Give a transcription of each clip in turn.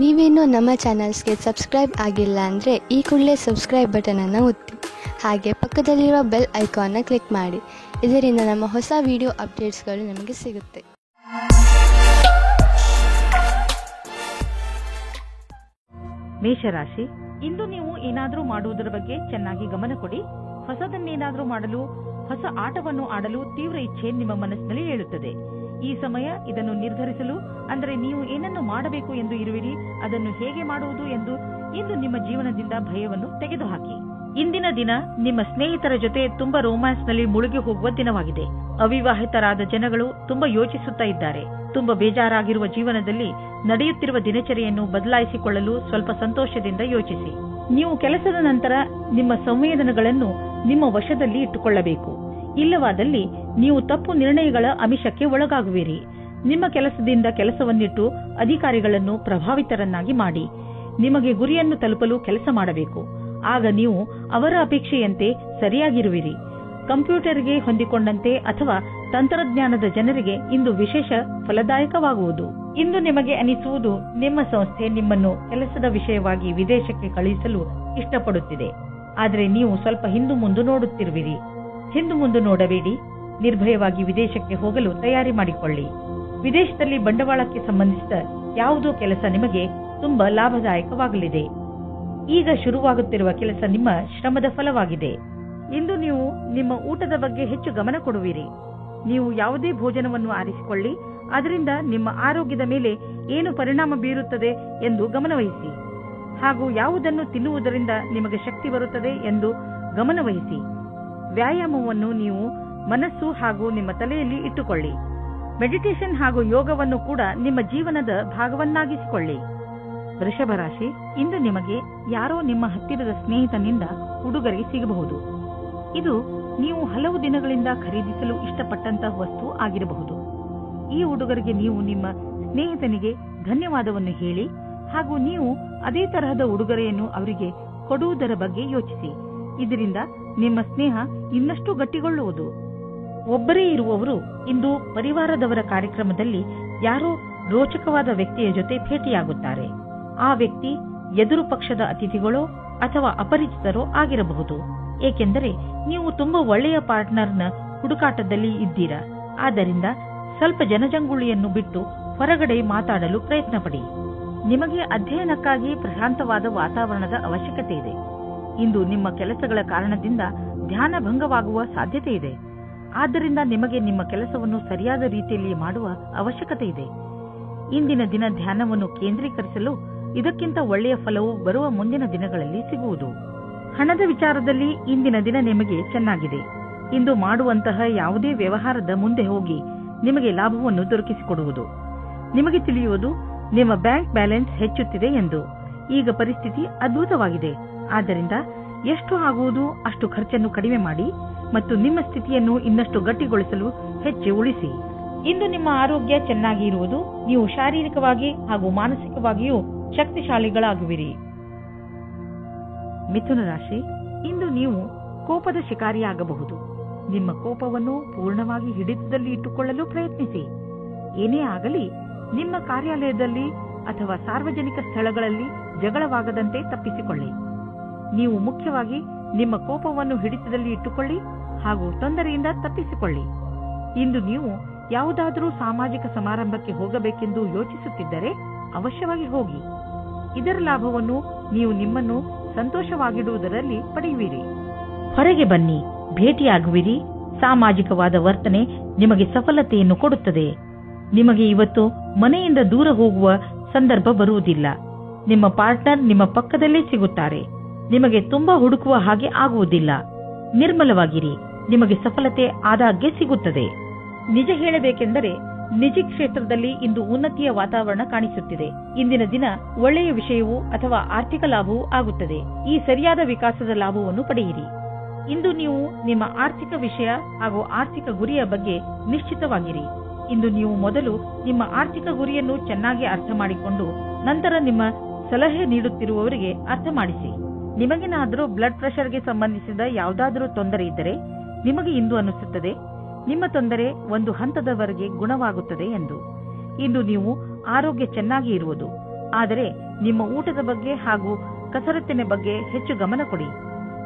ನೀವೇನೋ ನಮ್ಮ ಚಾನಲ್ಸ್ಗೆ ಸಬ್ಸ್ಕ್ರೈಬ್ ಆಗಿಲ್ಲ ಅಂದರೆ ಈ ಕೂಡಲೇ ಸಬ್ಸ್ಕ್ರೈಬ್ ಬಟನನ್ನು ಒತ್ತಿ, ಹಾಗೆ ಪಕ್ಕದಲ್ಲಿರುವ ಬೆಲ್ ಐಕಾನ್ನ ಕ್ಲಿಕ್ ಮಾಡಿ. ಇದರಿಂದ ನಮ್ಮ ಹೊಸ ವಿಡಿಯೋ ಅಪ್ಡೇಟ್ಸ್ಗಳು ನಿಮಗೆ ಸಿಗುತ್ತೆ. ಮೇಷರಾಶಿ, ಇಂದು ನೀವು ಏನಾದರೂ ಮಾಡುವುದರ ಬಗ್ಗೆ ಚೆನ್ನಾಗಿ ಗಮನ ಕೊಡಿ. ಹೊಸದನ್ನೇನಾದರೂ ಮಾಡಲು, ಹೊಸ ಆಟವನ್ನು ಆಡಲು ತೀವ್ರ ಇಚ್ಛೆ ನಿಮ್ಮ ಮನಸ್ಸಿನಲ್ಲಿ ಏಳುತ್ತದೆ. ಈ ಸಮಯ ಇದನ್ನು ನಿರ್ಧರಿಸಲು, ಅಂದರೆ ನೀವು ಏನನ್ನು ಮಾಡಬೇಕು ಎಂದು ಇರುವಿರಿ, ಅದನ್ನು ಹೇಗೆ ಮಾಡುವುದು ಎಂದು ಇಂದು ನಿಮ್ಮ ಜೀವನದಿಂದ ಭಯವನ್ನು ತೆಗೆದುಹಾಕಿ. ಇಂದಿನ ದಿನ ನಿಮ್ಮ ಸ್ನೇಹಿತರ ಜೊತೆ ತುಂಬಾ ರೋಮ್ಯಾನ್ಸ್ನಲ್ಲಿ ಮುಳುಗಿ ಹೋಗುವ ದಿನವಾಗಿದೆ. ಅವಿವಾಹಿತರಾದ ಜನಗಳು ತುಂಬಾ ಯೋಚಿಸುತ್ತಾ ಇದ್ದಾರೆ. ತುಂಬಾ ಬೇಜಾರಾಗಿರುವ ಜೀವನದಲ್ಲಿ ನಡೆಯುತ್ತಿರುವ ದಿನಚರಿಯನ್ನು ಬದಲಾಯಿಸಿಕೊಳ್ಳಲು ಸ್ವಲ್ಪ ಸಂತೋಷದಿಂದ ಯೋಚಿಸಿ. ನೀವು ಕೆಲಸದ ನಂತರ ನಿಮ್ಮ ಸಂವೇದನೆಗಳನ್ನು ನಿಮ್ಮ ವಶದಲ್ಲಿ ಇಟ್ಟುಕೊಳ್ಳಬೇಕು. ಇಲ್ಲವಾದಲ್ಲಿ ನೀವು ತಪ್ಪು ನಿರ್ಣಯಗಳ ಆಮಿಷಕ್ಕೆ ಒಳಗಾಗುವಿರಿ. ನಿಮ್ಮ ಕೆಲಸದಿಂದ ಕೆಲಸವನ್ನಿಟ್ಟು ಅಧಿಕಾರಿಗಳನ್ನು ಪ್ರಭಾವಿತರನ್ನಾಗಿ ಮಾಡಿ. ನಿಮಗೆ ಗುರಿಯನ್ನು ತಲುಪಲು ಕೆಲಸ ಮಾಡಬೇಕು. ಆಗ ನೀವು ಅವರ ಅಪೇಕ್ಷೆಯಂತೆ ಸರಿಯಾಗಿರುವಿರಿ. ಕಂಪ್ಯೂಟರ್ಗೆ ಹೊಂದಿಕೊಂಡಂತೆ ಅಥವಾ ತಂತ್ರಜ್ಞಾನದ ಜನರಿಗೆ ಇಂದು ವಿಶೇಷ ಫಲದಾಯಕವಾಗುವುದು. ಇಂದು ನಿಮಗೆ ಅನಿಸುವುದು ನಿಮ್ಮ ಸಂಸ್ಥೆ ನಿಮ್ಮನ್ನು ಕೆಲಸದ ವಿಷಯವಾಗಿ ವಿದೇಶಕ್ಕೆ ಕಳುಹಿಸಲು ಇಷ್ಟಪಡುತ್ತಿದೆ. ಆದರೆ ನೀವು ಸ್ವಲ್ಪ ಹಿಂದು ಮುಂದೆ ನೋಡುತ್ತಿರುವಿರಿ. ಹಿಂದು ಮುಂದೆ ನೋಡಬೇಡಿ. ನಿರ್ಭಯವಾಗಿ ವಿದೇಶಕ್ಕೆ ಹೋಗಲು ತಯಾರಿ ಮಾಡಿಕೊಳ್ಳಿ. ವಿದೇಶದಲ್ಲಿ ಬಂಡವಾಳಕ್ಕೆ ಸಂಬಂಧಿಸಿದ ಯಾವುದೋ ಕೆಲಸ ನಿಮಗೆ ತುಂಬಾ ಲಾಭದಾಯಕವಾಗಲಿದೆ. ಈಗ ಶುರುವಾಗುತ್ತಿರುವ ಕೆಲಸ ನಿಮ್ಮ ಶ್ರಮದ ಫಲವಾಗಿದೆ. ಇಂದು ನೀವು ನಿಮ್ಮ ಊಟದ ಬಗ್ಗೆ ಹೆಚ್ಚು ಗಮನ ಕೊಡುವಿರಿ. ನೀವು ಯಾವುದೇ ಭೋಜನವನ್ನು ಆರಿಸಿಕೊಳ್ಳಿ, ಅದರಿಂದ ನಿಮ್ಮ ಆರೋಗ್ಯದ ಮೇಲೆ ಏನು ಪರಿಣಾಮ ಬೀರುತ್ತದೆ ಎಂದು ಗಮನವಹಿಸಿ. ಹಾಗೂ ಯಾವುದನ್ನು ತಿನ್ನುವುದರಿಂದ ನಿಮಗೆ ಶಕ್ತಿ ಬರುತ್ತದೆ ಎಂದು ಗಮನವಹಿಸಿ. ವ್ಯಾಯಾಮವನ್ನು ನೀವು ಮನಸ್ಸು ಹಾಗೂ ನಿಮ್ಮ ತಲೆಯಲ್ಲಿ ಇಟ್ಟುಕೊಳ್ಳಿ. ಮೆಡಿಟೇಷನ್ ಹಾಗೂ ಯೋಗವನ್ನು ಕೂಡ ನಿಮ್ಮ ಜೀವನದ ಭಾಗವನ್ನಾಗಿಸಿಕೊಳ್ಳಿ. ವೃಷಭ ರಾಶಿ, ಇಂದು ನಿಮಗೆ ಯಾರೋ ನಿಮ್ಮ ಹತ್ತಿರದ ಸ್ನೇಹಿತನಿಂದ ಉಡುಗೊರೆ ಸಿಗಬಹುದು. ಇದು ನೀವು ಹಲವು ದಿನಗಳಿಂದ ಖರೀದಿಸಲು ಇಷ್ಟಪಟ್ಟಂತಹ ವಸ್ತು ಆಗಿರಬಹುದು. ಈ ಉಡುಗೊರೆಗೆ ನೀವು ನಿಮ್ಮ ಸ್ನೇಹಿತನಿಗೆ ಧನ್ಯವಾದವನ್ನು ಹೇಳಿ ಹಾಗೂ ನೀವು ಅದೇ ತರಹದ ಉಡುಗೊರೆಯನ್ನು ಅವರಿಗೆ ಕೊಡುವುದರ ಬಗ್ಗೆ ಯೋಚಿಸಿ. ಇದರಿಂದ ನಿಮ್ಮ ಸ್ನೇಹ ಇನ್ನಷ್ಟು ಗಟ್ಟಿಗೊಳ್ಳುವುದು. ಒಬ್ಬರೇ ಇರುವವರು ಇಂದು ಪರಿವಾರದವರ ಕಾರ್ಯಕ್ರಮದಲ್ಲಿ ಯಾರೋ ರೋಚಕವಾದ ವ್ಯಕ್ತಿಯ ಜೊತೆ ಭೇಟಿಯಾಗುತ್ತಾರೆ. ಆ ವ್ಯಕ್ತಿ ಎದುರು ಪಕ್ಷದ ಅತಿಥಿಗಳೋ ಅಥವಾ ಅಪರಿಚಿತರೋ ಆಗಿರಬಹುದು. ಏಕೆಂದರೆ ನೀವು ತುಂಬಾ ಒಳ್ಳೆಯ ಪಾರ್ಟ್ನರ್ನ ಹುಡುಕಾಟದಲ್ಲಿ ಇದ್ದೀರಾ. ಆದ್ದರಿಂದ ಸ್ವಲ್ಪ ಜನಜಂಗುಳಿಯನ್ನು ಬಿಟ್ಟು ಹೊರಗಡೆ ಮಾತಾಡಲು ಪ್ರಯತ್ನ ಪಡಿ. ನಿಮಗೆ ಅಧ್ಯಯನಕ್ಕಾಗಿ ಪ್ರಶಾಂತವಾದ ವಾತಾವರಣದ ಅವಶ್ಯಕತೆ ಇದೆ. ಇಂದು ನಿಮ್ಮ ಕೆಲಸಗಳ ಕಾರಣದಿಂದ ಧ್ಯಾನ ಭಂಗವಾಗುವ ಸಾಧ್ಯತೆ ಇದೆ. ಆದ್ದರಿಂದ ನಿಮಗೆ ನಿಮ್ಮ ಕೆಲಸವನ್ನು ಸರಿಯಾದ ರೀತಿಯಲ್ಲಿ ಮಾಡುವ ಅವಶ್ಯಕತೆ ಇದೆ. ಇಂದಿನ ದಿನ ಧ್ಯಾನವನ್ನು ಕೇಂದ್ರೀಕರಿಸಲು ಇದಕ್ಕಿಂತ ಒಳ್ಳೆಯ ಫಲವು ಬರುವ ಮುಂದಿನ ದಿನಗಳಲ್ಲಿ ಸಿಗುವುದು. ಹಣದ ವಿಚಾರದಲ್ಲಿ ಇಂದಿನ ದಿನ ನಿಮಗೆ ಚೆನ್ನಾಗಿದೆ. ಇಂದು ಮಾಡುವಂತಹ ಯಾವುದೇ ವ್ಯವಹಾರದ ಮುಂದೆ ಹೋಗಿ ನಿಮಗೆ ಲಾಭವನ್ನು ದೊರಕಿಸಿಕೊಡುವುದು. ನಿಮಗೆ ತಿಳಿಯುವುದು ನಿಮ್ಮ ಬ್ಯಾಂಕ್ ಬ್ಯಾಲೆನ್ಸ್ ಹೆಚ್ಚುತ್ತಿದೆ ಎಂದು. ಈಗ ಪರಿಸ್ಥಿತಿ ಅದ್ಭುತವಾಗಿದೆ. ಆದ್ದರಿಂದ ಎಷ್ಟು ಆಗುವುದು ಅಷ್ಟು ಖರ್ಚನ್ನು ಕಡಿಮೆ ಮಾಡಿ ಮತ್ತು ನಿಮ್ಮ ಸ್ಥಿತಿಯನ್ನು ಇನ್ನಷ್ಟು ಗಟ್ಟಿಗೊಳಿಸಲು ಹೆಚ್ಚು ಉಳಿಸಿ. ಇಂದು ನಿಮ್ಮ ಆರೋಗ್ಯ ಚೆನ್ನಾಗಿ ಇರುವುದು. ನೀವು ಶಾರೀರಿಕವಾಗಿ ಹಾಗೂ ಮಾನಸಿಕವಾಗಿಯೂ ಶಕ್ತಿಶಾಲಿಗಳಾಗುವಿರಿ. ಮಿಥುನ ರಾಶಿ, ಇಂದು ನೀವು ಕೋಪದ ಶಿಕಾರಿಯಾಗಬಹುದು. ನಿಮ್ಮ ಕೋಪವನ್ನು ಪೂರ್ಣವಾಗಿ ಹಿಡಿತದಲ್ಲಿ ಇಟ್ಟುಕೊಳ್ಳಲು ಪ್ರಯತ್ನಿಸಿ. ಏನೇ ಆಗಲಿ ನಿಮ್ಮ ಕಾರ್ಯಾಲಯದಲ್ಲಿ ಅಥವಾ ಸಾರ್ವಜನಿಕ ಸ್ಥಳಗಳಲ್ಲಿ ಜಗಳವಾಗದಂತೆ ತಪ್ಪಿಸಿಕೊಳ್ಳಿ. ನೀವು ಮುಖ್ಯವಾಗಿ ನಿಮ್ಮ ಕೋಪವನ್ನು ಹಿಡಿತದಲ್ಲಿ ಇಟ್ಟುಕೊಳ್ಳಿ ಹಾಗೂ ತೊಂದರೆಯಿಂದ ತಪ್ಪಿಸಿಕೊಳ್ಳಿ. ಇಂದು ನೀವು ಯಾವುದಾದರೂ ಸಾಮಾಜಿಕ ಸಮಾರಂಭಕ್ಕೆ ಹೋಗಬೇಕೆಂದು ಯೋಚಿಸುತ್ತಿದ್ದರೆ ಅವಶ್ಯವಾಗಿ ಹೋಗಿ. ಇದರ ಲಾಭವನ್ನು ನೀವು ನಿಮ್ಮನ್ನು ಸಂತೋಷವಾಗಿಡುವುದರಲ್ಲಿ ಪಡೆಯುವಿರಿ. ಹೊರಗೆ ಬನ್ನಿ, ಭೇಟಿಯಾಗುವಿರಿ. ಸಾಮಾಜಿಕವಾದ ವರ್ತನೆ ನಿಮಗೆ ಸಫಲತೆಯನ್ನು ಕೊಡುತ್ತದೆ. ನಿಮಗೆ ಇವತ್ತು ಮನೆಯಿಂದ ದೂರ ಹೋಗುವ ಸಂದರ್ಭ ಬರುವುದಿಲ್ಲ. ನಿಮ್ಮ ಪಾರ್ಟ್ನರ್ ನಿಮ್ಮ ಪಕ್ಕದಲ್ಲೇ ಸಿಗುತ್ತಾರೆ. ನಿಮಗೆ ತುಂಬಾ ಹುಡುಕುವ ಹಾಗೆ ಆಗುವುದಿಲ್ಲ. ನಿರ್ಮಲವಾಗಿರಿ. ನಿಮಗೆ ಸಫಲತೆ ಆದಾಗ್ಗೆ ಸಿಗುತ್ತದೆ. ನಿಜ ಹೇಳಬೇಕೆಂದರೆ ನಿಜ ಕ್ಷೇತ್ರದಲ್ಲಿ ಇಂದು ಉನ್ನತಿಯ ವಾತಾವರಣ ಕಾಣಿಸುತ್ತಿದೆ. ಇಂದಿನ ದಿನ ಒಳ್ಳೆಯ ವಿಷಯವೂ ಅಥವಾ ಆರ್ಥಿಕ ಲಾಭವೂ ಆಗುತ್ತದೆ. ಈ ಸರಿಯಾದ ವಿಕಾಸದ ಲಾಭವನ್ನು ಪಡೆಯಿರಿ. ಇಂದು ನೀವು ನಿಮ್ಮ ಆರ್ಥಿಕ ವಿಷಯ ಹಾಗೂ ಆರ್ಥಿಕ ಗುರಿಯ ಬಗ್ಗೆ ನಿಶ್ಚಿತವಾಗಿರಿ. ಇಂದು ನೀವು ಮೊದಲು ನಿಮ್ಮ ಆರ್ಥಿಕ ಗುರಿಯನ್ನು ಚೆನ್ನಾಗಿ ಅರ್ಥ ಮಾಡಿಕೊಂಡು ನಂತರ ನಿಮ್ಮ ಸಲಹೆ ನೀಡುತ್ತಿರುವವರಿಗೆ ಅರ್ಥ ಮಾಡಿಸಿ. ನಿಮಗೇನಾದರೂ ಬ್ಲಡ್ ಪ್ರೆಷರ್ಗೆ ಸಂಬಂಧಿಸಿದ ಯಾವುದಾದರೂ ತೊಂದರೆ ಇದ್ದರೆ ನಿಮಗೆ ಇಂದು ಅನಿಸುತ್ತದೆ ನಿಮ್ಮ ತೊಂದರೆ ಒಂದು ಹಂತದವರೆಗೆ ಗುಣವಾಗುತ್ತದೆ ಎಂದು. ಇಂದು ನೀವು ಆರೋಗ್ಯ ಚೆನ್ನಾಗಿ ಇರುವುದು. ಆದರೆ ನಿಮ್ಮ ಊಟದ ಬಗ್ಗೆ ಹಾಗೂ ಕಸರತ್ತಿನ ಬಗ್ಗೆ ಹೆಚ್ಚು ಗಮನ ಕೊಡಿ.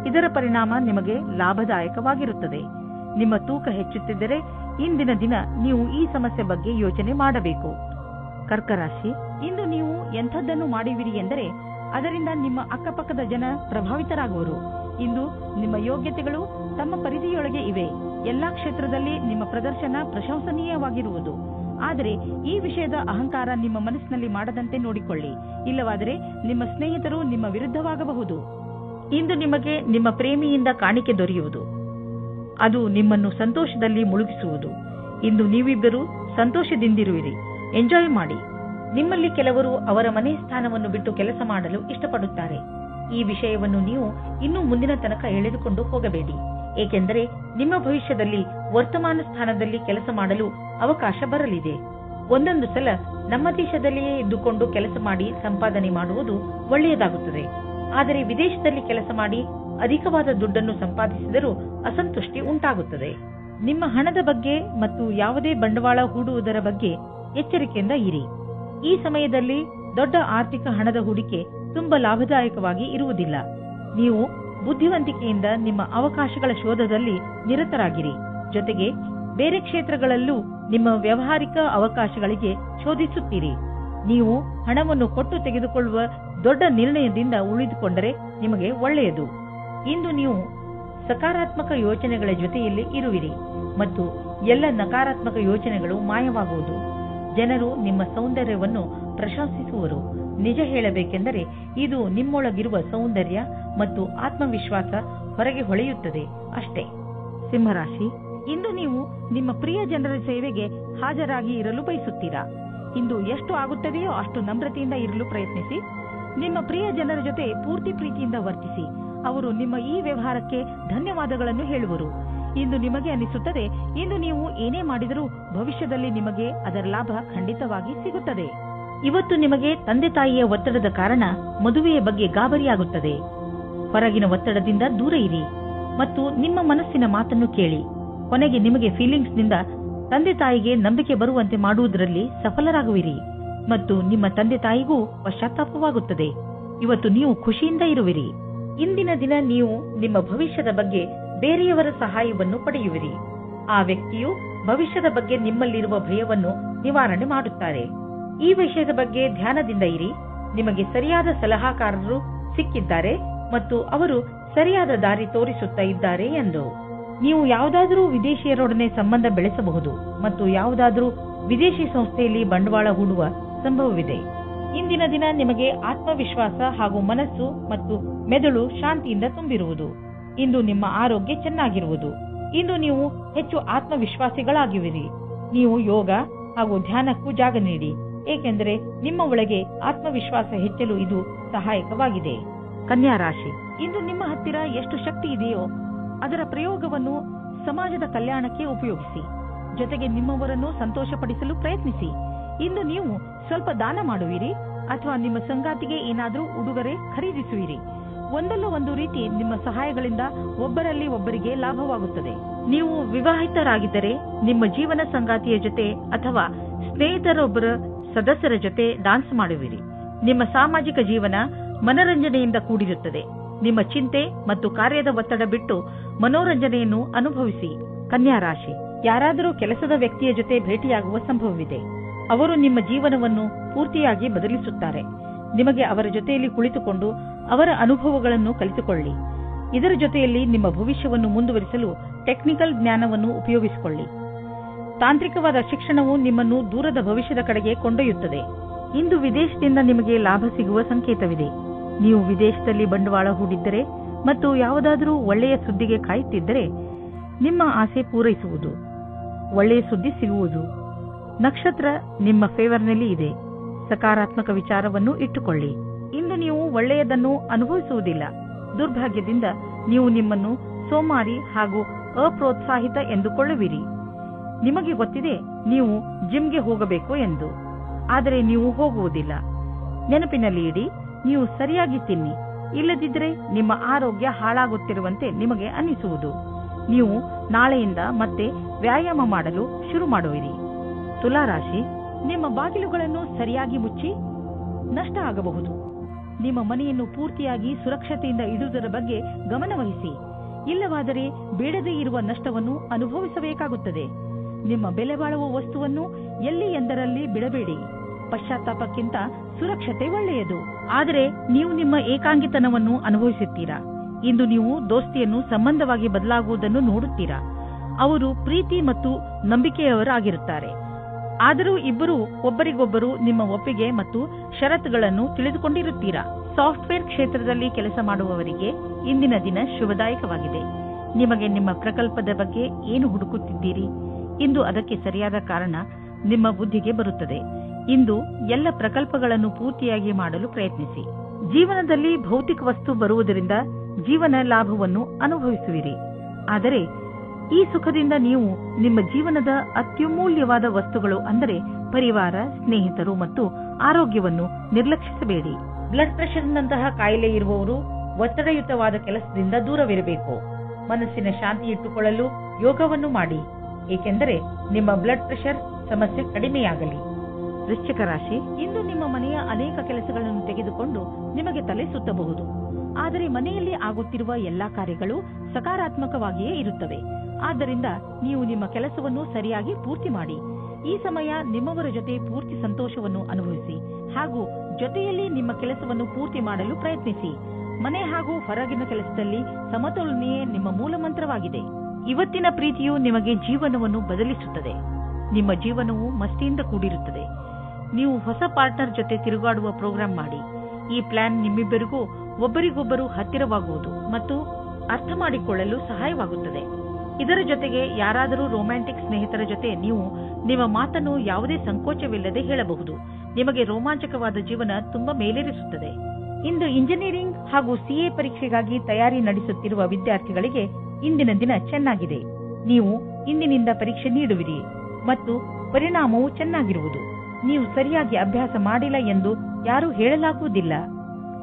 ಇದರ ಪರಿಣಾಮ ನಿಮಗೆ ಲಾಭದಾಯಕವಾಗಿರುತ್ತದೆ. ನಿಮ್ಮ ತೂಕ ಹೆಚ್ಚುತ್ತಿದ್ದರೆ ಇಂದಿನ ದಿನ ನೀವು ಈ ಸಮಸ್ಯೆ ಬಗ್ಗೆ ಯೋಚನೆ ಮಾಡಬೇಕು. ಕರ್ಕ ರಾಶಿ, ಇಂದು ನೀವು ಎಂಥದ್ದನ್ನು ಮಾಡುವಿರಿ ಎಂದರೆ ಅದರಿಂದ ನಿಮ್ಮ ಅಕ್ಕಪಕ್ಕದ ಜನ ಪ್ರಭಾವಿತರಾಗುವರು. ಇಂದು ನಿಮ್ಮ ಯೋಗ್ಯತೆಗಳು ತಮ್ಮ ಪರಿಧಿಯೊಳಗೆ ಇವೆ. ಎಲ್ಲಾ ಕ್ಷೇತ್ರದಲ್ಲಿ ನಿಮ್ಮ ಪ್ರದರ್ಶನ ಪ್ರಶಂಸನೀಯವಾಗಿರುವುದು. ಆದರೆ ಈ ವಿಷಯದ ಅಹಂಕಾರ ನಿಮ್ಮ ಮನಸ್ಸಿನಲ್ಲಿ ಮಾಡದಂತೆ ನೋಡಿಕೊಳ್ಳಿ. ಇಲ್ಲವಾದರೆ ನಿಮ್ಮ ಸ್ನೇಹಿತರು ನಿಮ್ಮ ವಿರುದ್ಧವಾಗಬಹುದು. ಇಂದು ನಿಮಗೆ ನಿಮ್ಮ ಪ್ರೇಮಿಯಿಂದ ಕಾಣಿಕೆ ದೊರೆಯುವುದು. ಅದು ನಿಮ್ಮನ್ನು ಸಂತೋಷದಲ್ಲಿ ಮುಳುಗಿಸುವುದು. ಇಂದು ನೀವಿಬ್ಬರು ಸಂತೋಷದಿಂದಿರುವಿರಿ. ಎಂಜಾಯ್ ಮಾಡಿ. ನಿಮ್ಮಲ್ಲಿ ಕೆಲವರು ಅವರ ಮನೆ ಸ್ಥಾನವನ್ನು ಬಿಟ್ಟು ಕೆಲಸ ಮಾಡಲು ಇಷ್ಟಪಡುತ್ತಾರೆ. ಈ ವಿಷಯವನ್ನು ನೀವು ಇನ್ನೂ ಮುಂದಿನ ತನಕ ಎಳೆದುಕೊಂಡು ಹೋಗಬೇಡಿ. ಏಕೆಂದರೆ ನಿಮ್ಮ ಭವಿಷ್ಯದಲ್ಲಿ ವರ್ತಮಾನ ಸ್ಥಾನದಲ್ಲಿ ಕೆಲಸ ಮಾಡಲು ಅವಕಾಶ ಬರಲಿದೆ. ಒಂದೊಂದು ಸಲ ನಮ್ಮ ದೇಶದಲ್ಲಿಯೇ ಇದ್ದುಕೊಂಡು ಕೆಲಸ ಮಾಡಿ ಸಂಪಾದನೆ ಮಾಡುವುದು ಒಳ್ಳೆಯದಾಗುತ್ತದೆ. ಆದರೆ ವಿದೇಶದಲ್ಲಿ ಕೆಲಸ ಮಾಡಿ ಅಧಿಕವಾದ ದುಡ್ಡನ್ನು ಸಂಪಾದಿಸಿದರೂ ಅಸಂತುಷ್ಟಿ ಉಂಟಾಗುತ್ತದೆ. ನಿಮ್ಮ ಹಣದ ಬಗ್ಗೆ ಮತ್ತು ಯಾವುದೇ ಬಂಡವಾಳ ಹೂಡುವುದರ ಬಗ್ಗೆ ಎಚ್ಚರಿಕೆಯಿಂದ ಇರಿ. ಈ ಸಮಯದಲ್ಲಿ ದೊಡ್ಡ ಆರ್ಥಿಕ ಹಣದ ಹೂಡಿಕೆ ತುಂಬಾ ಲಾಭದಾಯಕವಾಗಿ ಇರುವುದಿಲ್ಲ. ನೀವು ಬುದ್ಧಿವಂತಿಕೆಯಿಂದ ನಿಮ್ಮ ಅವಕಾಶಗಳ ಶೋಧದಲ್ಲಿ ನಿರತರಾಗಿರಿ. ಜೊತೆಗೆ ಬೇರೆ ಕ್ಷೇತ್ರಗಳಲ್ಲೂ ನಿಮ್ಮ ವ್ಯಾವಹಾರಿಕ ಅವಕಾಶಗಳಿಗೆ ಶೋಧಿಸುತ್ತೀರಿ. ನೀವು ಹಣವನ್ನು ಕೊಟ್ಟು ತೆಗೆದುಕೊಳ್ಳುವ ದೊಡ್ಡ ನಿರ್ಣಯದಿಂದ ಉಳಿದುಕೊಂಡರೆ ನಿಮಗೆ ಒಳ್ಳೆಯದು. ಇಂದು ನೀವು ಸಕಾರಾತ್ಮಕ ಯೋಚನೆಗಳ ಜೊತೆಯಲ್ಲಿ ಇರುವಿರಿ ಮತ್ತು ಎಲ್ಲ ನಕಾರಾತ್ಮಕ ಯೋಚನೆಗಳು ಮಾಯವಾಗುವುದು. ಜನರು ನಿಮ್ಮ ಸೌಂದರ್ಯವನ್ನು ಪ್ರಶಂಸಿಸುವರು. ನಿಜ ಹೇಳಬೇಕೆಂದರೆ ಇದು ನಿಮ್ಮೊಳಗಿರುವ ಸೌಂದರ್ಯ ಮತ್ತು ಆತ್ಮವಿಶ್ವಾಸ ಹೊರಗೆ ಹೊಳೆಯುತ್ತದೆ ಅಷ್ಟೇ. ಸಿಂಹರಾಶಿ, ಇಂದು ನೀವು ನಿಮ್ಮ ಪ್ರಿಯ ಜನರ ಸೇವೆಗೆ ಹಾಜರಾಗಿ ಇರಲು ಬಯಸುತ್ತೀರಾ. ಇಂದು ಎಷ್ಟು ಆಗುತ್ತದೆಯೋ ಅಷ್ಟು ನಮ್ರತೆಯಿಂದ ಇರಲು ಪ್ರಯತ್ನಿಸಿ. ನಿಮ್ಮ ಪ್ರಿಯ ಜನರ ಜೊತೆ ಪೂರ್ತಿ ಪ್ರೀತಿಯಿಂದ ವರ್ತಿಸಿ. ಅವರು ನಿಮ್ಮ ಈ ವ್ಯವಹಾರಕ್ಕೆ ಧನ್ಯವಾದಗಳನ್ನು ಹೇಳುವರು. ಇಂದು ನಿಮಗೆ ಅನಿಸುತ್ತದೆ ಇಂದು ನೀವು ಏನೇ ಮಾಡಿದರೂ ಭವಿಷ್ಯದಲ್ಲಿ ನಿಮಗೆ ಅದರ ಲಾಭ ಖಂಡಿತವಾಗಿ ಸಿಗುತ್ತದೆ. ಇವತ್ತು ನಿಮಗೆ ತಂದೆ ತಾಯಿಯ ಒತ್ತಡದ ಕಾರಣ ಮದುವೆಯ ಬಗ್ಗೆ ಗಾಬರಿಯಾಗುತ್ತದೆ. ಹೊರಗಿನ ಒತ್ತಡದಿಂದ ದೂರ ಇರಿ ಮತ್ತು ನಿಮ್ಮ ಮನಸ್ಸಿನ ಮಾತನ್ನು ಕೇಳಿ. ಕೊನೆಗೆ ನಿಮಗೆ ಫೀಲಿಂಗ್ಸ್ನಿಂದ ತಂದೆ ತಾಯಿಗೆ ನಂಬಿಕೆ ಬರುವಂತೆ ಮಾಡುವುದರಲ್ಲಿ ಸಫಲರಾಗುವಿರಿ ಮತ್ತು ನಿಮ್ಮ ತಂದೆ ತಾಯಿಗೂ ಪಶ್ಚಾತ್ತಾಪವಾಗುತ್ತದೆ. ಇವತ್ತು ನೀವು ಖುಷಿಯಿಂದ ಇರುವಿರಿ. ಇಂದಿನ ದಿನ ನೀವು ನಿಮ್ಮ ಭವಿಷ್ಯದ ಬಗ್ಗೆ ಬೇರೆಯವರ ಸಹಾಯವನ್ನು ಪಡೆಯುವಿರಿ. ಆ ವ್ಯಕ್ತಿಯು ಭವಿಷ್ಯದ ಬಗ್ಗೆ ನಿಮ್ಮಲ್ಲಿರುವ ಭಯವನ್ನು ನಿವಾರಣೆ ಮಾಡುತ್ತಾರೆ. ಈ ವಿಷಯದ ಬಗ್ಗೆ ಧ್ಯಾನದಿಂದ ಇರಿ. ನಿಮಗೆ ಸರಿಯಾದ ಸಲಹಾಕಾರರು ಸಿಕ್ಕಿದ್ದಾರೆ ಮತ್ತು ಅವರು ಸರಿಯಾದ ದಾರಿ ತೋರಿಸುತ್ತಾ ಇದ್ದಾರೆ ಎಂದು. ನೀವು ಯಾವುದಾದರೂ ವಿದೇಶಿಯರೊಡನೆ ಸಂಬಂಧ ಬೆಳೆಸಬಹುದು ಮತ್ತು ಯಾವುದಾದರೂ ವಿದೇಶಿ ಸಂಸ್ಥೆಯಲ್ಲಿ ಬಂಡವಾಳ ಹೂಡುವ ಸಂಭವವಿದೆ. ಇಂದಿನ ದಿನ ನಿಮಗೆ ಆತ್ಮವಿಶ್ವಾಸ ಹಾಗೂ ಮನಸ್ಸು ಮತ್ತು ಮೆದುಳು ಶಾಂತಿಯಿಂದ ತುಂಬಿರುವುದು. ಇಂದು ನಿಮ್ಮ ಆರೋಗ್ಯ ಚೆನ್ನಾಗಿರುವುದು. ಇಂದು ನೀವು ಹೆಚ್ಚು ಆತ್ಮವಿಶ್ವಾಸಿಗಳಾಗಿರುವಿರಿ. ನೀವು ಯೋಗ ಹಾಗೂ ಧ್ಯಾನಕ್ಕೂ ಜಾಗ ನೀಡಿ, ಏಕೆಂದರೆ ನಿಮ್ಮ ಒಳಗೆ ಆತ್ಮವಿಶ್ವಾಸ ಹೆಚ್ಚಲು ಇದು ಸಹಾಯಕವಾಗಿದೆ. ಕನ್ಯಾ ರಾಶಿ, ಇಂದು ನಿಮ್ಮ ಹತ್ತಿರ ಎಷ್ಟು ಶಕ್ತಿ ಇದೆಯೋ ಅದರ ಪ್ರಯೋಗವನ್ನು ಸಮಾಜದ ಕಲ್ಯಾಣಕ್ಕೆ ಉಪಯೋಗಿಸಿ. ಜೊತೆಗೆ ನಿಮ್ಮವರನ್ನು ಸಂತೋಷಪಡಿಸಲು ಪ್ರಯತ್ನಿಸಿ. ಇಂದು ನೀವು ಸ್ವಲ್ಪ ದಾನ ಮಾಡುವಿರಿ ಅಥವಾ ನಿಮ್ಮ ಸಂಗಾತಿಗೆ ಏನಾದರೂ ಉಡುಗೊರೆ ಖರೀದಿಸುವಿರಿ. ಒಂದಲ್ಲ ಒಂದು ರೀತಿ ನಿಮ್ಮ ಸಹಾಯಗಳಿಂದ ಒಬ್ಬರಲ್ಲಿ ಒಬ್ಬರಿಗೆ ಲಾಭವಾಗುತ್ತದೆ. ನೀವು ವಿವಾಹಿತರಾಗಿದ್ದರೆ ನಿಮ್ಮ ಜೀವನ ಸಂಗಾತಿಯ ಜೊತೆ ಅಥವಾ ಸ್ನೇಹಿತರೊಬ್ಬರ ಸದಸ್ಯರ ಜೊತೆ ಡಾನ್ಸ್ ಮಾಡುವಿರಿ. ನಿಮ್ಮ ಸಾಮಾಜಿಕ ಜೀವನ ಮನರಂಜನೆಯಿಂದ ಕೂಡಿರುತ್ತದೆ. ನಿಮ್ಮ ಚಿಂತೆ ಮತ್ತು ಕಾರ್ಯದ ಒತ್ತಡ ಬಿಟ್ಟು ಮನೋರಂಜನೆಯನ್ನು ಅನುಭವಿಸಿ. ಕನ್ಯಾ ರಾಶಿ, ಯಾರಾದರೂ ಕೆಲಸದ ವ್ಯಕ್ತಿಯ ಜೊತೆ ಭೇಟಿಯಾಗುವ ಸಂಭವವಿದೆ. ಅವರು ನಿಮ್ಮ ಜೀವನವನ್ನು ಪೂರ್ತಿಯಾಗಿ ಬದಲಿಸುತ್ತಾರೆ. ನಿಮಗೆ ಅವರ ಜೊತೆಯಲ್ಲಿ ಕುಳಿತುಕೊಂಡು ಅವರ ಅನುಭವಗಳನ್ನು ಕಲಿತುಕೊಳ್ಳಿ. ಇದರ ಜೊತೆಯಲ್ಲಿ ನಿಮ್ಮ ಭವಿಷ್ಯವನ್ನು ಮುಂದುವರಿಸಲು ಟೆಕ್ನಿಕಲ್ ಜ್ಞಾನವನ್ನು ಉಪಯೋಗಿಸಿಕೊಳ್ಳಿ. ತಾಂತ್ರಿಕವಾದ ಶಿಕ್ಷಣವು ನಿಮ್ಮನ್ನು ದೂರದ ಭವಿಷ್ಯದ ಕಡೆಗೆ ಕೊಂಡೊಯ್ಯುತ್ತದೆ. ಇಂದು ವಿದೇಶದಿಂದ ನಿಮಗೆ ಲಾಭ ಸಿಗುವ ಸಂಕೇತವಿದೆ. ನೀವು ವಿದೇಶದಲ್ಲಿ ಬಂಡವಾಳ ಹೂಡಿದ್ದರೆ ಮತ್ತು ಯಾವುದಾದರೂ ಒಳ್ಳೆಯ ಸುದ್ದಿಗೆ ಕಾಯುತ್ತಿದ್ದರೆ ನಿಮ್ಮ ಆಸೆ ಪೂರೈಸುವುದು. ಒಳ್ಳೆಯ ಸುದ್ದಿ ಸಿಗುವುದು. ನಕ್ಷತ್ರ ನಿಮ್ಮ ಫೇವರ್ನಲ್ಲಿ ಇದೆ. ಸಕಾರಾತ್ಮಕ ವಿಚಾರವನ್ನು ಇಟ್ಟುಕೊಳ್ಳಿ. ಇಂದು ನೀವು ಒಳ್ಳೆಯದನ್ನು ಅನುಭವಿಸುವುದಿಲ್ಲ. ದುರ್ಭಾಗ್ಯದಿಂದ ನೀವು ನಿಮ್ಮನ್ನು ಸೋಮಾರಿ ಹಾಗೂ ಅಪ್ರೋತ್ಸಾಹಿತ ಎಂದುಕೊಳ್ಳುವಿರಿ. ನಿಮಗೆ ಗೊತ್ತಿದೆ ನೀವು ಜಿಮ್ಗೆ ಹೋಗಬೇಕು ಎಂದು, ಆದರೆ ನೀವು ಹೋಗುವುದಿಲ್ಲ. ನೆನಪಿನಲ್ಲಿ ಇಡಿ, ನೀವು ಸರಿಯಾಗಿ ತಿನ್ನಿ. ಇಲ್ಲದಿದ್ದರೆ ನಿಮ್ಮ ಆರೋಗ್ಯ ಹಾಳಾಗುತ್ತಿರುವಂತೆ ನಿಮಗೆ ಅನ್ನಿಸುವುದು. ನೀವು ನಾಳೆಯಿಂದ ಮತ್ತೆ ವ್ಯಾಯಾಮ ಮಾಡಲು ಶುರು ಮಾಡುವಿರಿ. ತುಲಾರಾಶಿ, ನಿಮ್ಮ ಬಾಗಿಲುಗಳನ್ನು ಸರಿಯಾಗಿ ಮುಚ್ಚಿ ನಷ್ಟ ಆಗಬಹುದು. ನಿಮ್ಮ ಮನೆಯನ್ನು ಪೂರ್ತಿಯಾಗಿ ಸುರಕ್ಷತೆಯಿಂದ ಇಡುವುದರ ಬಗ್ಗೆ ಗಮನವಹಿಸಿ. ಇಲ್ಲವಾದರೆ ಬೇಡದೇ ಇರುವ ನಷ್ಟವನ್ನು ಅನುಭವಿಸಬೇಕಾಗುತ್ತದೆ. ನಿಮ್ಮ ಬೆಲೆ ಬಾಳುವ ವಸ್ತುವನ್ನು ಎಲ್ಲಿ ಎಂದರಲ್ಲಿ ಬಿಡಬೇಡಿ. ಪಶ್ಚಾತ್ತಾಪಕ್ಕಿಂತ ಸುರಕ್ಷತೆ ಒಳ್ಳೆಯದು. ಆದರೆ ನೀವು ನಿಮ್ಮ ಏಕಾಂಗಿತನವನ್ನು ಅನುಭವಿಸುತ್ತೀರಾ. ಇಂದು ನೀವು ದೋಸ್ತಿಯನ್ನು ಸಂಬಂಧವಾಗಿ ಬದಲಾಗುವುದನ್ನು ನೋಡುತ್ತೀರಾ. ಅವರು ಪ್ರೀತಿ ಮತ್ತು ನಂಬಿಕೆಯವರಾಗಿರುತ್ತಾರೆ. ಆದರೂ ಇಬ್ಬರು ಒಬ್ಬರಿಗೊಬ್ಬರು ನಿಮ್ಮ ಒಪ್ಪಿಗೆ ಮತ್ತು ಷರತ್ತುಗಳನ್ನು ತಿಳಿದುಕೊಂಡಿರುತ್ತೀರಾ. ಸಾಫ್ಟ್ವೇರ್ ಕ್ಷೇತ್ರದಲ್ಲಿ ಕೆಲಸ ಮಾಡುವವರಿಗೆ ಇಂದಿನ ದಿನ ಶುಭದಾಯಕವಾಗಿದೆ. ನಿಮಗೆ ನಿಮ್ಮ ಪ್ರಕಲ್ಪದ ಬಗ್ಗೆ ಏನು ಹುಡುಕುತ್ತಿದ್ದೀರಿ? ಇಂದು ಅದಕ್ಕೆ ಸರಿಯಾದ ಕಾರಣ ನಿಮ್ಮ ಬುದ್ಧಿಗೆ ಬರುತ್ತದೆ. ಇಂದು ಎಲ್ಲ ಪ್ರಕಲ್ಪಗಳನ್ನು ಪೂರ್ತಿಯಾಗಿ ಮಾಡಲು ಪ್ರಯತ್ನಿಸಿ. ಜೀವನದಲ್ಲಿ ಭೌತಿಕ ವಸ್ತು ಬರುವುದರಿಂದ ಜೀವನ ಲಾಭವನ್ನು ಅನುಭವಿಸುವಿರಿ. ಆದರೆ ಈ ಸುಖದಿಂದ ನೀವು ನಿಮ್ಮ ಜೀವನದ ಅತ್ಯಮೂಲ್ಯವಾದ ವಸ್ತುಗಳು ಅಂದರೆ ಪರಿವಾರ, ಸ್ನೇಹಿತರು ಮತ್ತು ಆರೋಗ್ಯವನ್ನು ನಿರ್ಲಕ್ಷಿಸಬೇಡಿ. ಬ್ಲಡ್ ಪ್ರೆಷರ್ನಂತಹ ಕಾಯಿಲೆ ಇರುವವರು ಒತ್ತಡಯುತವಾದ ಕೆಲಸದಿಂದ ದೂರವಿರಬೇಕು. ಮನಸ್ಸಿನ ಶಾಂತಿ ಇಟ್ಟುಕೊಳ್ಳಲು ಯೋಗವನ್ನು ಮಾಡಿ, ಏಕೆಂದರೆ ನಿಮ್ಮ ಬ್ಲಡ್ ಪ್ರೆಷರ್ ಸಮಸ್ಯೆ ಕಡಿಮೆಯಾಗಲಿ. ವೃಶ್ಚಿಕ ರಾಶಿ, ಇಂದು ನಿಮ್ಮ ಮನೆಯ ಅನೇಕ ಕೆಲಸಗಳನ್ನು ತೆಗೆದುಕೊಂಡು ನಿಮಗೆ ತಲೆ ಸುತ್ತಬಹುದು. ಆದರೆ ಮನೆಯಲ್ಲಿ ಆಗುತ್ತಿರುವ ಎಲ್ಲಾ ಕಾರ್ಯಗಳು ಸಕಾರಾತ್ಮಕವಾಗಿಯೇ ಇರುತ್ತವೆ. ಆದ್ದರಿಂದ ನೀವು ನಿಮ್ಮ ಕೆಲಸವನ್ನು ಸರಿಯಾಗಿ ಪೂರ್ತಿ ಮಾಡಿ. ಈ ಸಮಯ ನಿಮ್ಮವರ ಜೊತೆ ಪೂರ್ತಿ ಸಂತೋಷವನ್ನು ಅನುಭವಿಸಿ ಹಾಗೂ ಜೊತೆಯಲ್ಲಿ ನಿಮ್ಮ ಕೆಲಸವನ್ನು ಪೂರ್ತಿ ಮಾಡಲು ಪ್ರಯತ್ನಿಸಿ. ಮನೆ ಹಾಗೂ ಹೊರಗಿನ ಕೆಲಸದಲ್ಲಿ ಸಮತೋಲನೆಯೇ ನಿಮ್ಮ ಮೂಲ ಮಂತ್ರವಾಗಿದೆ. ಇವತ್ತಿನ ಪ್ರೀತಿಯು ನಿಮಗೆ ಜೀವನವನ್ನು ಬದಲಿಸುತ್ತದೆ. ನಿಮ್ಮ ಜೀವನವು ಮಸ್ತಿಯಿಂದ ಕೂಡಿರುತ್ತದೆ. ನೀವು ಹೊಸ ಪಾರ್ಟ್ನರ್ ಜೊತೆ ತಿರುಗಾಡುವ ಪ್ರೋಗ್ರಾಂ ಮಾಡಿ. ಈ ಪ್ಲಾನ್ ನಿಮ್ಮಿಬ್ಬರಿಗೂ ಒಬ್ಬರಿಗೊಬ್ಬರು ಹತ್ತಿರವಾಗುವುದು ಮತ್ತು ಅರ್ಥ ಮಾಡಿಕೊಳ್ಳಲು ಸಹಾಯವಾಗುತ್ತದೆ. ಇದರ ಜೊತೆಗೆ ಯಾರಾದರೂ ರೊಮ್ಯಾಂಟಿಕ್ ಸ್ನೇಹಿತರ ಜೊತೆ ನೀವು ನಿಮ್ಮ ಮಾತನ್ನು ಯಾವುದೇ ಸಂಕೋಚವಿಲ್ಲದೆ ಹೇಳಬಹುದು. ನಿಮಗೆ ರೋಮಾಂಚಕವಾದ ಜೀವನ ತುಂಬಾ ಮೇಲೇರಿಸುತ್ತದೆ. ಇಂದು ಇಂಜಿನಿಯರಿಂಗ್ ಹಾಗೂ ಸಿಎ ಪರೀಕ್ಷೆಗಾಗಿ ತಯಾರಿ ನಡೆಸುತ್ತಿರುವ ವಿದ್ಯಾರ್ಥಿಗಳಿಗೆ ಇಂದಿನ ದಿನ ಚೆನ್ನಾಗಿದೆ. ನೀವು ಇಂದಿನಿಂದ ಪರೀಕ್ಷೆ ನೀಡುವಿರಿ ಮತ್ತು ಪರಿಣಾಮವು ಚೆನ್ನಾಗಿರುವುದು. ನೀವು ಸರಿಯಾಗಿ ಅಭ್ಯಾಸ ಮಾಡಿಲ್ಲ ಎಂದು ಯಾರೂ ಹೇಳಲಾಗುವುದಿಲ್ಲ.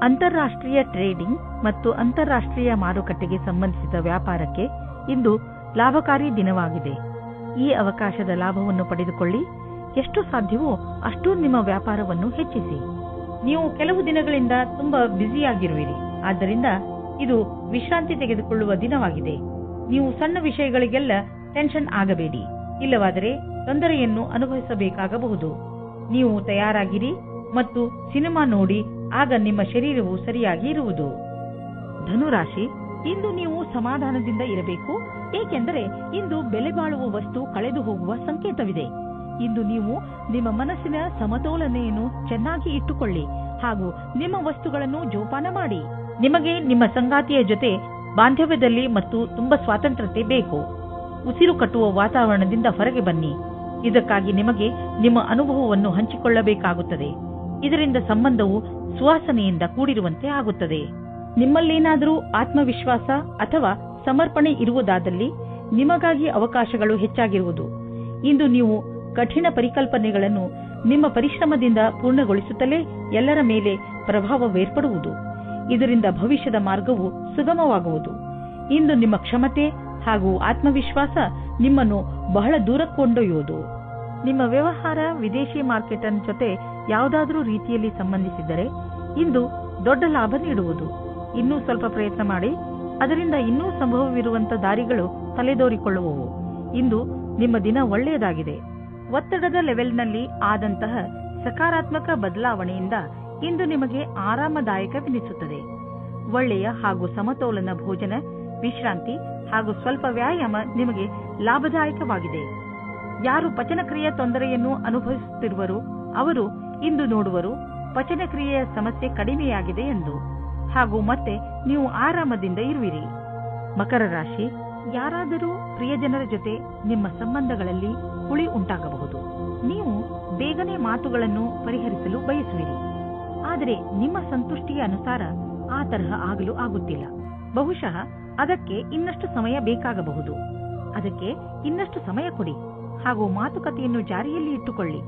ಅಂತಾರಾಷ್ಟ್ರೀಯ ಟ್ರೇಡಿಂಗ್ ಮತ್ತು ಅಂತಾರಾಷ್ಟ್ರೀಯ ಮಾರುಕಟ್ಟೆಗೆ ಸಂಬಂಧಿಸಿದ ವ್ಯಾಪಾರಕ್ಕೆ ಇಂದು ಲಾಭಕಾರಿ ದಿನವಾಗಿದೆ. ಈ ಅವಕಾಶದ ಲಾಭವನ್ನು ಪಡೆದುಕೊಳ್ಳಿ. ಎಷ್ಟು ಸಾಧ್ಯವೋ ಅಷ್ಟು ನಿಮ್ಮ ವ್ಯಾಪಾರವನ್ನು ಹೆಚ್ಚಿಸಿ. ನೀವು ಕೆಲವು ದಿನಗಳಿಂದ ತುಂಬಾ ಬ್ಯುಸಿಯಾಗಿರುವಿರಿ. ಆದ್ದರಿಂದ ಇದು ವಿಶ್ರಾಂತಿ ತೆಗೆದುಕೊಳ್ಳುವ ದಿನವಾಗಿದೆ. ನೀವು ಸಣ್ಣ ವಿಷಯಗಳಿಗೆಲ್ಲ ಟೆನ್ಷನ್ ಆಗಬೇಡಿ. ಇಲ್ಲವಾದರೆ ತೊಂದರೆಯನ್ನು ಅನುಭವಿಸಬೇಕಾಗಬಹುದು. ನೀವು ತಯಾರಾಗಿರಿ ಮತ್ತು ಸಿನಿಮಾ ನೋಡಿ, ಆಗ ನಿಮ್ಮ ಶರೀರವು ಸರಿಯಾಗಿ ಇರುವುದು. ಧನುರಾಶಿ, ಇಂದು ನೀವು ಸಮಾಧಾನದಿಂದ ಇರಬೇಕು. ಏಕೆಂದರೆ ಇಂದು ಬೆಲೆ ಬಾಳುವ ವಸ್ತು ಕಳೆದು ಹೋಗುವ ಸಂಕೇತವಿದೆ. ಇಂದು ನೀವು ನಿಮ್ಮ ಮನಸ್ಸಿನ ಸಮತೋಲನೆಯನ್ನು ಚೆನ್ನಾಗಿ ಇಟ್ಟುಕೊಳ್ಳಿ ಹಾಗೂ ನಿಮ್ಮ ವಸ್ತುಗಳನ್ನು ಜೋಪಾನ ಮಾಡಿ. ನಿಮಗೆ ನಿಮ್ಮ ಸಂಗಾತಿಯ ಜೊತೆ ಬಾಂಧವ್ಯದಲ್ಲಿ ಮತ್ತು ತುಂಬಾ ಸ್ವಾತಂತ್ರ್ಯತೆ ಬೇಕು. ಉಸಿರು ಕಟ್ಟುವ ವಾತಾವರಣದಿಂದ ಹೊರಗೆ ಬನ್ನಿ. ಇದಕ್ಕಾಗಿ ನಿಮಗೆ ನಿಮ್ಮ ಅನುಭವವನ್ನು ಹಂಚಿಕೊಳ್ಳಬೇಕಾಗುತ್ತದೆ. ಇದರಿಂದ ಸಂಬಂಧವು ಸುವಾಸನೆಯಿಂದ ಕೂಡಿರುವಂತೆ ಆಗುತ್ತದೆ. ನಿಮ್ಮಲ್ಲೇನಾದರೂ ಆತ್ಮವಿಶ್ವಾಸ ಅಥವಾ ಸಮರ್ಪಣೆ ಇರುವುದಾದಲ್ಲಿ ನಿಮಗಾಗಿ ಅವಕಾಶಗಳು ಹೆಚ್ಚಾಗಿರುವುದು. ಇಂದು ನೀವು ಕಠಿಣ ಪರಿಕಲ್ಪನೆಗಳನ್ನು ನಿಮ್ಮ ಪರಿಶ್ರಮದಿಂದ ಪೂರ್ಣಗೊಳಿಸುತ್ತಲೇ ಎಲ್ಲರ ಮೇಲೆ ಪ್ರಭಾವವೇರ್ಪಡುವುದು. ಇದರಿಂದ ಭವಿಷ್ಯದ ಮಾರ್ಗವು ಸುಗಮವಾಗುವುದು. ಇಂದು ನಿಮ್ಮ ಕ್ಷಮತೆ ಹಾಗೂ ಆತ್ಮವಿಶ್ವಾಸ ನಿಮ್ಮನ್ನು ಬಹಳ ದೂರ ಕೊಂಡೊಯ್ಯುವುದು. ನಿಮ್ಮ ವ್ಯವಹಾರ ವಿದೇಶಿ ಮಾರ್ಕೆಟ್ ಜೊತೆ ಯಾವುದಾದರೂ ರೀತಿಯಲ್ಲಿ ಸಂಬಂಧಿಸಿದ್ದರೆ ಇಂದು ದೊಡ್ಡ ಲಾಭ ನೀಡುವುದು. ಇನ್ನೂ ಸ್ವಲ್ಪ ಪ್ರಯತ್ನ ಮಾಡಿ. ಅದರಿಂದ ಇನ್ನೂ ಸಂಭವವಿರುವಂತ ದಾರಿಗಳು ತಲೆದೋರಿಕೊಳ್ಳುವವು. ಇಂದು ನಿಮ್ಮ ದಿನ ಒಳ್ಳೆಯದಾಗಿದೆ. ಒತ್ತಡದ ಲೆವೆಲ್ನಲ್ಲಿ ಆದಂತಹ ಸಕಾರಾತ್ಮಕ ಬದಲಾವಣೆಯಿಂದ ಇಂದು ನಿಮಗೆ ಆರಾಮದಾಯಕವೆನಿಸುತ್ತದೆ. ಒಳ್ಳೆಯ ಹಾಗೂ ಸಮತೋಲನ ಭೋಜನ, ವಿಶ್ರಾಂತಿ ಹಾಗೂ ಸ್ವಲ್ಪ ವ್ಯಾಯಾಮ ನಿಮಗೆ ಲಾಭದಾಯಕವಾಗಿದೆ. ಯಾರು ಪಚನಕ್ರಿಯೆಯ ತೊಂದರೆಯನ್ನು ಅನುಭವಿಸುತ್ತಿರುವರು ಅವರು ಇಂದು ನೋಡುವರು ಪಚನಕ್ರಿಯೆಯ ಸಮಸ್ಯೆ ಕಡಿಮೆಯಾಗಿದೆ ಎಂದು, ಹಾಗೂ ಮತ್ತೆ ನೀವು ಆರಾಮದಿಂದ ಇರುವಿರಿ. ಮಕರ ರಾಶಿ, ಯಾರಾದರೂ ಪ್ರಿಯಜನರ ಜೊತೆ ನಿಮ್ಮ ಸಂಬಂಧಗಳಲ್ಲಿ ಹುಳಿ ಉಂಟಾಗಬಹುದು. ನೀವು ಬೇಗನೆ ಮಾತುಗಳನ್ನು ಪರಿಹರಿಸಲು ಬಯಸುವಿರಿ. ಆದರೆ ನಿಮ್ಮ ಸಂತುಷ್ಟಿಯ ಅನುಸಾರ ಆ ತರಹ ಆಗಲು ಆಗುತ್ತಿಲ್ಲ. ಬಹುಶಃ ಅದಕ್ಕೆ ಇನ್ನಷ್ಟು ಸಮಯ ಬೇಕಾಗಬಹುದು. ಅದಕ್ಕೆ ಇನ್ನಷ್ಟು ಸಮಯ ಕೊಡಿ ಹಾಗೂ ಮಾತುಕತೆಯನ್ನು ಜಾರಿಯಲ್ಲಿ ಇಟ್ಟುಕೊಳ್ಳಿ.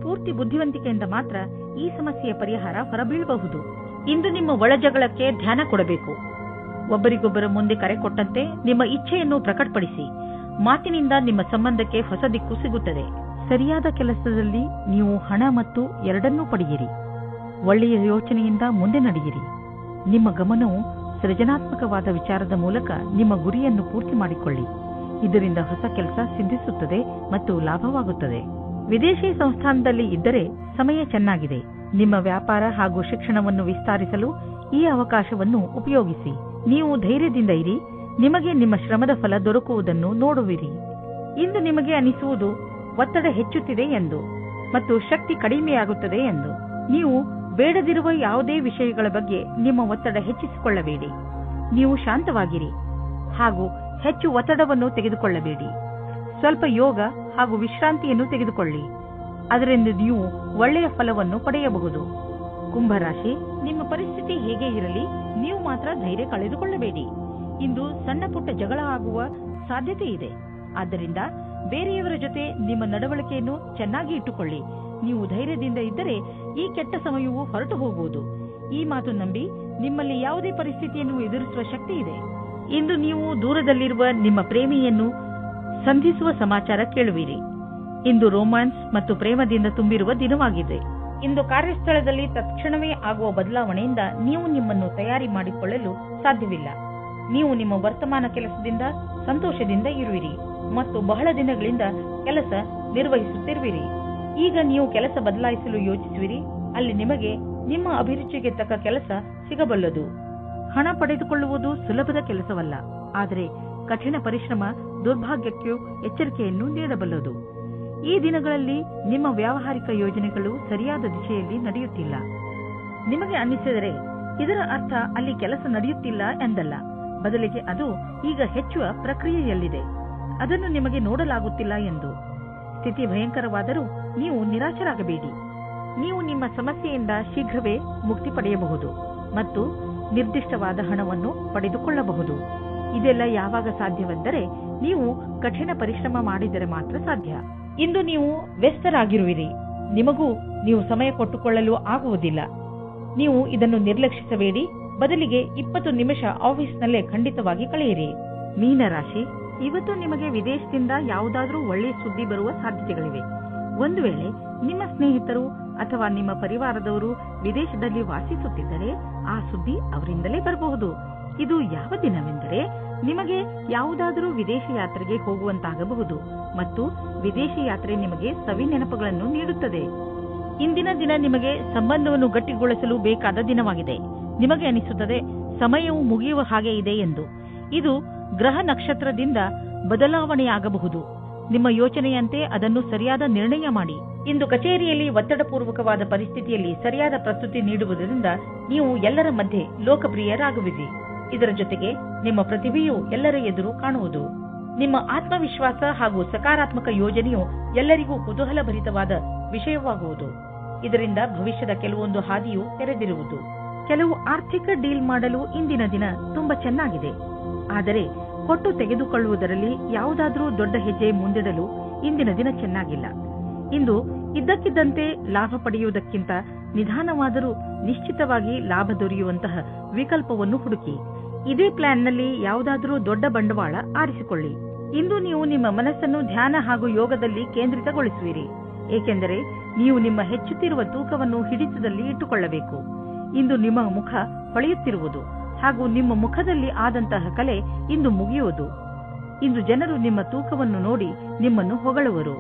ಪೂರ್ತಿ ಬುದ್ಧಿವಂತಿಕೆಯಿಂದ ಮಾತ್ರ ಈ ಸಮಸ್ಯೆಯ ಪರಿಹಾರ ಹೊರಬೀಳಬಹುದು. ಇಂದು ನಿಮ್ಮ ಒಳಜಗಳಕ್ಕೆ ಧ್ಯಾನ ಕೊಡಬೇಕು. ಒಬ್ಬರಿಗೊಬ್ಬರ ಮುಂದೆ ಕರೆ ಕೊಟ್ಟಂತೆ ನಿಮ್ಮ ಇಚ್ಛೆಯನ್ನು ಪ್ರಕಟಪಡಿಸಿ. ಮಾತಿನಿಂದ ನಿಮ್ಮ ಸಂಬಂಧಕ್ಕೆ ಹೊಸ ದಿಕ್ಕು ಸಿಗುತ್ತದೆ. ಸರಿಯಾದ ಕೆಲಸದಲ್ಲಿ ನೀವು ಹಣ ಮತ್ತು ಎರಡನ್ನೂ ಪಡೆಯಿರಿ. ಒಳ್ಳೆಯ ಯೋಚನೆಯಿಂದ ಮುಂದೆ ನಡೆಯಿರಿ. ನಿಮ್ಮ ಗಮನವು ಸೃಜನಾತ್ಮಕವಾದ ವಿಚಾರದ ಮೂಲಕ ನಿಮ್ಮ ಗುರಿಯನ್ನು ಪೂರ್ತಿ ಮಾಡಿಕೊಳ್ಳಿ. ಇದರಿಂದ ಹೊಸ ಕೆಲಸ ಸಿದ್ಧಿಸುತ್ತದೆ ಮತ್ತು ಲಾಭವಾಗುತ್ತದೆ. ವಿದೇಶಿ ಸಂಸ್ಥಾನದಲ್ಲಿ ಇದ್ದರೆ ಸಮಯ ಚೆನ್ನಾಗಿದೆ. ನಿಮ್ಮ ವ್ಯಾಪಾರ ಹಾಗೂ ಶಿಕ್ಷಣವನ್ನು ವಿಸ್ತರಿಸಲು ಈ ಅವಕಾಶವನ್ನು ಉಪಯೋಗಿಸಿ. ನೀವು ಧೈರ್ಯದಿಂದ ಇರಿ. ನಿಮಗೆ ನಿಮ್ಮ ಶ್ರಮದ ಫಲ ದೊರಕುವುದನ್ನು ನೋಡುವಿರಿ. ಇಂದು ನಿಮಗೆ ಅನಿಸುವುದು ಒತ್ತಡ ಹೆಚ್ಚುತ್ತಿದೆ ಎಂದು ಮತ್ತು ಶಕ್ತಿ ಕಡಿಮೆಯಾಗುತ್ತದೆ ಎಂದು. ನೀವು ಬೇಡದಿರುವ ಯಾವುದೇ ವಿಷಯಗಳ ಬಗ್ಗೆ ನಿಮ್ಮ ಒತ್ತಡ ಹೆಚ್ಚಿಸಿಕೊಳ್ಳಬೇಡಿ. ನೀವು ಶಾಂತವಾಗಿರಿ ಹಾಗೂ ಹೆಚ್ಚು ಒತ್ತಡವನ್ನು ತೆಗೆದುಕೊಳ್ಳಬೇಡಿ. ಸ್ವಲ್ಪ ಯೋಗ ಹಾಗೂ ವಿಶ್ರಾಂತಿಯನ್ನು ತೆಗೆದುಕೊಳ್ಳಿ. ಅದರಿಂದ ನೀವು ಒಳ್ಳೆಯ ಫಲವನ್ನು ಪಡೆಯಬಹುದು. ಕುಂಭರಾಶಿ, ನಿಮ್ಮ ಪರಿಸ್ಥಿತಿ ಹೇಗೆ ಇರಲಿ, ನೀವು ಮಾತ್ರ ಧೈರ್ಯ ಕಳೆದುಕೊಳ್ಳಬೇಡಿ. ಇಂದು ಸಣ್ಣ ಪುಟ್ಟ ಜಗಳ ಆಗುವ ಸಾಧ್ಯತೆ ಇದೆ. ಆದ್ದರಿಂದ ಬೇರೆಯವರ ಜೊತೆ ನಿಮ್ಮ ನಡವಳಿಕೆಯನ್ನು ಚೆನ್ನಾಗಿ ಇಟ್ಟುಕೊಳ್ಳಿ. ನೀವು ಧೈರ್ಯದಿಂದ ಇದ್ದರೆ ಈ ಕೆಟ್ಟ ಸಮಯವು ಹೊರಟು ಹೋಗುವುದು. ಈ ಮಾತು ನಂಬಿ ನಿಮ್ಮಲ್ಲಿ ಯಾವುದೇ ಪರಿಸ್ಥಿತಿಯನ್ನು ಎದುರಿಸುವ ಶಕ್ತಿ ಇದೆ. ಇಂದು ನೀವು ದೂರದಲ್ಲಿರುವ ನಿಮ್ಮ ಪ್ರೇಮಿಯನ್ನು ಸಂಧಿಸುವ ಸಮಾಚಾರ ಕೇಳುವಿರಿ. ಇಂದು ರೋಮ್ಯಾನ್ಸ್ ಮತ್ತು ಪ್ರೇಮದಿಂದ ತುಂಬಿರುವ ದಿನವಾಗಿದೆ. ಇಂದು ಕಾರ್ಯಸ್ಥಳದಲ್ಲಿ ತಕ್ಷಣವೇ ಆಗುವ ಬದಲಾವಣೆಯಿಂದ ನೀವು ನಿಮ್ಮನ್ನು ತಯಾರಿ ಮಾಡಿಕೊಳ್ಳಲು ಸಾಧ್ಯವಿಲ್ಲ. ನೀವು ನಿಮ್ಮ ವರ್ತಮಾನ ಕೆಲಸದಿಂದ ಸಂತೋಷದಿಂದ ಇರುವಿರಿ ಮತ್ತು ಬಹಳ ದಿನಗಳಿಂದ ಕೆಲಸ ನಿರ್ವಹಿಸುತ್ತಿರುವಿರಿ. ಈಗ ನೀವು ಕೆಲಸ ಬದಲಾಯಿಸಲು ಯೋಚಿಸುವಿರಿ. ಅಲ್ಲಿ ನಿಮಗೆ ನಿಮ್ಮ ಅಭಿರುಚಿಗೆ ತಕ್ಕ ಕೆಲಸ ಸಿಗಬಲ್ಲದು. ಹಣ ಪಡೆದುಕೊಳ್ಳುವುದು ಸುಲಭದ ಕೆಲಸವಲ್ಲ, ಆದರೆ ಕಠಿಣ ಪರಿಶ್ರಮ ದುರ್ಭಾಗ್ಯಕ್ಕೂ ಎಚ್ಚರಿಕೆಯನ್ನು ನೀಡಬಲ್ಲದು. ಈ ದಿನಗಳಲ್ಲಿ ನಿಮ್ಮ ವ್ಯಾವಹಾರಿಕ ಯೋಜನೆಗಳು ಸರಿಯಾದ ದಿಶೆಯಲ್ಲಿ ನಡೆಯುತ್ತಿಲ್ಲ. ನಿಮಗೆ ಅನ್ನಿಸಿದರೆ ಇದರ ಅರ್ಥ ಅಲ್ಲಿ ಕೆಲಸ ನಡೆಯುತ್ತಿಲ್ಲ ಎಂದಲ್ಲ. ಬದಲಿಗೆ ಅದು ಈಗ ಹೆಚ್ಚುವ ಪ್ರಕ್ರಿಯೆಯಲ್ಲಿದೆ. ಅದನ್ನು ನಿಮಗೆ ನೋಡಲಾಗುತ್ತಿಲ್ಲ ಎಂದು. ಸ್ಥಿತಿ ಭಯಂಕರವಾದರೂ ನೀವು ನಿರಾಶರಾಗಬೇಡಿ. ನೀವು ನಿಮ್ಮ ಸಮಸ್ಯೆಯಿಂದ ಶೀಘ್ರವೇ ಮುಕ್ತಿ ಪಡೆಯಬಹುದು ಮತ್ತು ನಿರ್ದಿಷ್ಟವಾದ ಹಣವನ್ನು ಪಡೆದುಕೊಳ್ಳಬಹುದು. ಇದೆಲ್ಲ ಯಾವಾಗ ಸಾಧ್ಯವೆಂದರೆ ನೀವು ಕಠಿಣ ಪರಿಶ್ರಮ ಮಾಡಿದರೆ ಮಾತ್ರ ಸಾಧ್ಯ. ಇಂದು ನೀವು ವ್ಯಸ್ತರಾಗಿರುವಿರಿ. ನಿಮಗೂ ನೀವು ಸಮಯ ಕೊಟ್ಟುಕೊಳ್ಳಲು ಆಗುವುದಿಲ್ಲ. ನೀವು ಇದನ್ನು ನಿರ್ಲಕ್ಷಿಸಬೇಡಿ. ಬದಲಿಗೆ 20 ನಿಮಿಷ ಆಫೀಸ್ನಲ್ಲೇ ಖಂಡಿತವಾಗಿ ಕಳೆಯಿರಿ. ಮೀನರಾಶಿ, ಇವತ್ತು ನಿಮಗೆ ವಿದೇಶದಿಂದ ಯಾವುದಾದ್ರೂ ಒಳ್ಳೆಯ ಸುದ್ದಿ ಬರುವ ಸಾಧ್ಯತೆಗಳಿವೆ. ಒಂದು ವೇಳೆ ನಿಮ್ಮ ಸ್ನೇಹಿತರು ಅಥವಾ ನಿಮ್ಮ ಪರಿವಾರದವರು ವಿದೇಶದಲ್ಲಿ ವಾಸಿಸುತ್ತಿದ್ದರೆ ಆ ಸುದ್ದಿ ಅವರಿಂದಲೇ ಬರಬಹುದು. ಇದು ಯಾವ ದಿನವೆಂದರೆ ನಿಮಗೆ ಯಾವುದಾದರೂ ವಿದೇಶಿ ಯಾತ್ರೆಗೆ ಹೋಗುವಂತಾಗಬಹುದು ಮತ್ತು ವಿದೇಶಿ ಯಾತ್ರೆ ನಿಮಗೆ ಸವಿ ನೆನಪುಗಳನ್ನು ನೀಡುತ್ತದೆ. ಇಂದಿನ ದಿನ ನಿಮಗೆ ಸಂಬಂಧವನ್ನು ಗಟ್ಟಿಗೊಳಿಸಲು ಬೇಕಾದ ದಿನವಾಗಿದೆ. ನಿಮಗೆ ಅನಿಸುತ್ತದೆ ಸಮಯವು ಮುಗಿಯುವ ಹಾಗೆ ಇದೆ ಎಂದು. ಇದು ಗ್ರಹ ನಕ್ಷತ್ರದಿಂದ ಬದಲಾವಣೆಯಾಗಬಹುದು. ನಿಮ್ಮ ಯೋಚನೆಯಂತೆ ಅದನ್ನು ಸರಿಯಾದ ನಿರ್ಣಯ ಮಾಡಿ. ಇಂದು ಕಚೇರಿಯಲ್ಲಿ ಒತ್ತಡಪೂರ್ವಕವಾದ ಪರಿಸ್ಥಿತಿಯಲ್ಲಿ ಸರಿಯಾದ ಪ್ರಸ್ತುತಿ ನೀಡುವುದರಿಂದ ನೀವು ಎಲ್ಲರ ಮಧ್ಯೆ ಲೋಕಪ್ರಿಯರಾಗುವಿರಿ. ಇದರ ಜೊತೆಗೆ ನಿಮ್ಮ ಪ್ರತಿಭೆಯು ಎಲ್ಲರ ಎದುರು ಕಾಣುವುದು. ನಿಮ್ಮ ಆತ್ಮವಿಶ್ವಾಸ ಹಾಗೂ ಸಕಾರಾತ್ಮಕ ಯೋಜನೆಯು ಎಲ್ಲರಿಗೂ ಕುತೂಹಲಭರಿತವಾದ ವಿಷಯವಾಗುವುದು. ಇದರಿಂದ ಭವಿಷ್ಯದ ಕೆಲವೊಂದು ಹಾದಿಯು ತೆರೆದಿರುವುದು. ಕೆಲವು ಆರ್ಥಿಕ ಡೀಲ್ ಮಾಡಲು ಇಂದಿನ ದಿನ ತುಂಬಾ ಚೆನ್ನಾಗಿದೆ. ಆದರೆ ಕೊಟ್ಟು ತೆಗೆದುಕೊಳ್ಳುವುದರಲ್ಲಿ ಯಾವುದಾದ್ರೂ ದೊಡ್ಡ ಹೆಜ್ಜೆ ಮುಂದಿಡಲು ಇಂದಿನ ದಿನ ಚೆನ್ನಾಗಿಲ್ಲ. ಇಂದು ಇದ್ದಕ್ಕಿದ್ದಂತೆ ಲಾಭ ಪಡೆಯುವುದಕ್ಕಿಂತ ನಿಧಾನವಾದರೂ ನಿಶ್ಚಿತವಾಗಿ ಲಾಭ ದೊರೆಯುವಂತಹ ವಿಕಲ್ಪವನ್ನು ಹುಡುಕಿ. ಇದೇ ಪ್ಲಾನ್ನಲ್ಲಿ ಯಾವುದಾದ್ರೂ ದೊಡ್ಡ ಬಂಡವಾಳ ಆರಿಸಿಕೊಳ್ಳಿ. ಇಂದು ನೀವು ನಿಮ್ಮ ಮನಸ್ಸನ್ನು ಧ್ಯಾನ ಹಾಗೂ ಯೋಗದಲ್ಲಿ ಕೇಂದ್ರಿತಗೊಳಿಸುವಿರಿ, ಏಕೆಂದರೆ ನೀವು ನಿಮ್ಮ ಹೆಚ್ಚುತ್ತಿರುವ ತೂಕವನ್ನು ಹಿಡಿತದಲ್ಲಿ ಇಟ್ಟುಕೊಳ್ಳಬೇಕು. ಇಂದು ನಿಮ್ಮ ಮುಖ ಹೊಳೆಯುತ್ತಿರುವುದು ಹಾಗೂ ನಿಮ್ಮ ಮುಖದಲ್ಲಿ ಆದಂತಹ ಕಲೆ ಇಂದು ಮುಗಿಯುವುದು. ಇಂದು ಜನರು ನಿಮ್ಮ ತೂಕವನ್ನು ನೋಡಿ ನಿಮ್ಮನ್ನು ಹೊಗಳುವರು.